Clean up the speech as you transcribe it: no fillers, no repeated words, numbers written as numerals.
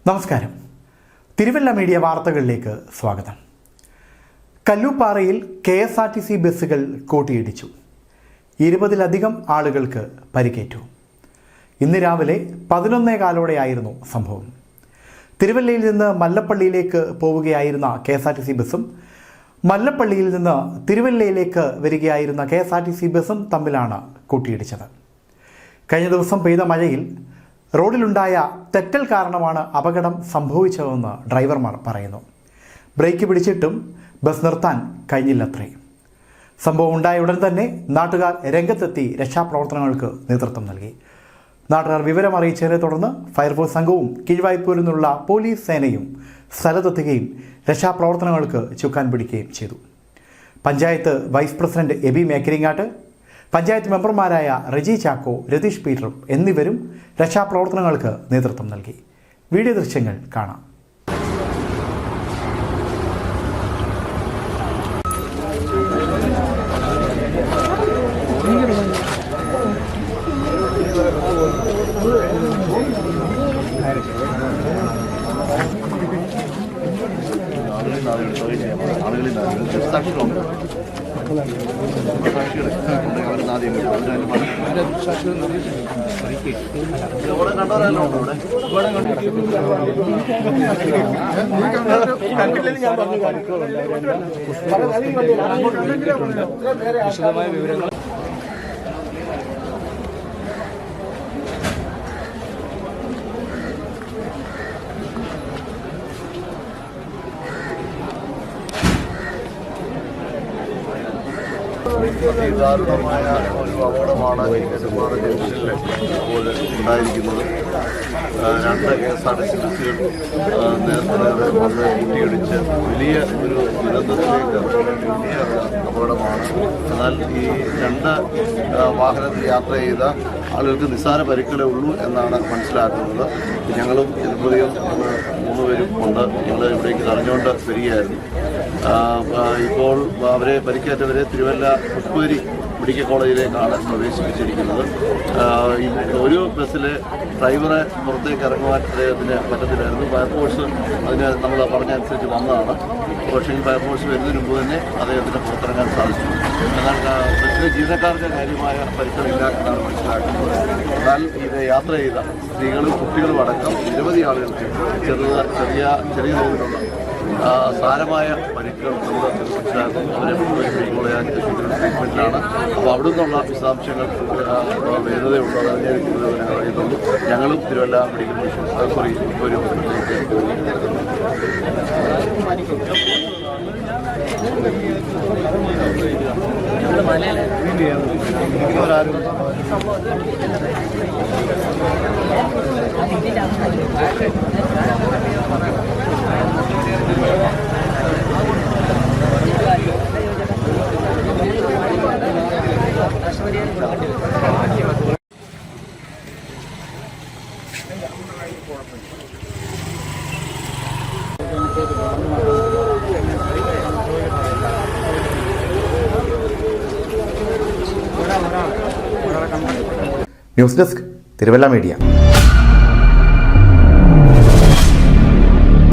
നമസ്കാരം. തിരുവല്ല മീഡിയ വാർത്തകളിലേക്ക് സ്വാഗതം. കല്ലൂപ്പാറയിൽ KSRTC ബസ്സുകൾ കൂട്ടിയിടിച്ചു. 20-ലധികം ആളുകൾക്ക് പരിക്കേറ്റു. ഇന്ന് രാവിലെ 11:15 സംഭവം. തിരുവല്ലയിൽ നിന്ന് മല്ലപ്പള്ളിയിലേക്ക് പോവുകയായിരുന്ന KSRTC ബസ്സും മല്ലപ്പള്ളിയിൽ നിന്ന് തിരുവല്ലയിലേക്ക് വരികയായിരുന്ന KSRTC ബസ്സും തമ്മിലാണ് കൂട്ടിയിടിച്ചത്. കഴിഞ്ഞ ദിവസം പെയ്ത മഴയിൽ റോഡിലുണ്ടായ തെറ്റൽ കാരണമാണ് അപകടം സംഭവിച്ചതെന്ന് ഡ്രൈവർമാർ പറയുന്നു. ബ്രേക്ക് പിടിച്ചിട്ടും ബസ് നിർത്താൻ കഴിഞ്ഞില്ലത്രേ. സംഭവം ഉണ്ടായ ഉടൻ തന്നെ നാട്ടുകാർ രംഗത്തെത്തി രക്ഷാപ്രവർത്തനങ്ങൾക്ക് നേതൃത്വം നൽകി. നാട്ടുകാർ വിവരം അറിയിച്ചതിനെ തുടർന്ന് ഫയർഫോഴ്സ് സംഘവും കീഴ്വായ്പൂരിൽ നിന്നുള്ള പോലീസ് സേനയും സ്ഥലത്തെത്തുകയും രക്ഷാപ്രവർത്തനങ്ങൾക്ക് ചുക്കാൻ പിടിക്കുകയും ചെയ്തു. പഞ്ചായത്ത് വൈസ് പ്രസിഡന്റ് എബി മേക്കരിങ്ങാട്ട്, പഞ്ചായത്ത് മെമ്പർമാരായ റെജി ചാക്കോ, രതീഷ് പീറ്റർ എന്നിവരും രക്ഷാപ്രവർത്തനങ്ങൾക്ക് നേതൃത്വം നൽകി. വീഡിയോ ദൃശ്യങ്ങൾ കാണാം. വിശദമായ വിവരങ്ങൾ അതിദാരുണമായ ഒരു അപകടമാണ് നെടുമ്പാറ ജംഗ്ഷനിൽ ഇപ്പോൾ ഉണ്ടായിരിക്കുന്നത്. 2 KSRTC ബസ്സുകൾ നേരത്തെ വന്ന് കൂട്ടിയിടിച്ച് വലിയ ഒരു ദുരന്തത്തിലേക്ക് വലിയ അപകടമാണ്. എന്നാൽ ഈ 2 വാഹനത്തിൽ യാത്ര ചെയ്ത ആളുകൾക്ക് നിസ്സാര പരിക്കുകളേ ഉള്ളൂ എന്നാണ് മനസ്സിലാക്കുന്നത്. ഞങ്ങളും ജനപ്രതിയും 3 പേരും ഉണ്ട്. ഞങ്ങൾ ഇവിടേക്ക് തടഞ്ഞുകൊണ്ട് വരികയായിരുന്നു. ഇപ്പോൾ അവരെ പരിക്കേറ്റവരെ തിരുവല്ല പുഷ്പഗിരി മെഡിക്കൽ കോളേജിലേക്കാണ് പ്രവേശിപ്പിച്ചിരിക്കുന്നത്. ഒരു ബസ്സിലെ ഡ്രൈവറെ പുറത്തേക്ക് ഇറങ്ങുവാൻ അദ്ദേഹത്തിന് പറ്റത്തില്ലായിരുന്നു. ഫയർഫോഴ്സ് അതിന് നമ്മൾ പറഞ്ഞനുസരിച്ച് വന്നതാണ്. പക്ഷേ ഫയർഫോഴ്സ് വരുന്നതിന് മുമ്പ് തന്നെ അദ്ദേഹത്തിന് പുറത്തിറങ്ങാൻ സാധിച്ചു. എന്നാൽ ബസ്സിലെ ജീവനക്കാർക്ക് കാര്യമായ പരിക്കുകളില്ല എന്നാണ് മനസ്സിലാക്കുന്നത്. എന്നാൽ ഇത് യാത്ര ചെയ്ത സ്ത്രീകളും കുട്ടികളും അടക്കം നിരവധി ആളുകൾക്ക് ചെറിയ തോതിലുള്ള സാരമായ പരിക്കുകൾ നമ്മൾ മനസ്സിലാക്കുന്നു. അവരെ ട്രീറ്റ്മെൻറ്റിലാണ്. അപ്പോൾ അവിടെ നിന്നുള്ള വിശദാംശങ്ങൾ വേഗതയുണ്ടോ അതിനെ അറിയുന്നുള്ളൂ. ഞങ്ങളും തിരുവല്ല മെഡിക്കൽ മിഷൻ ഒരു ന്യൂസ് ഡെസ്ക് തിരുവല്ല മീഡിയ.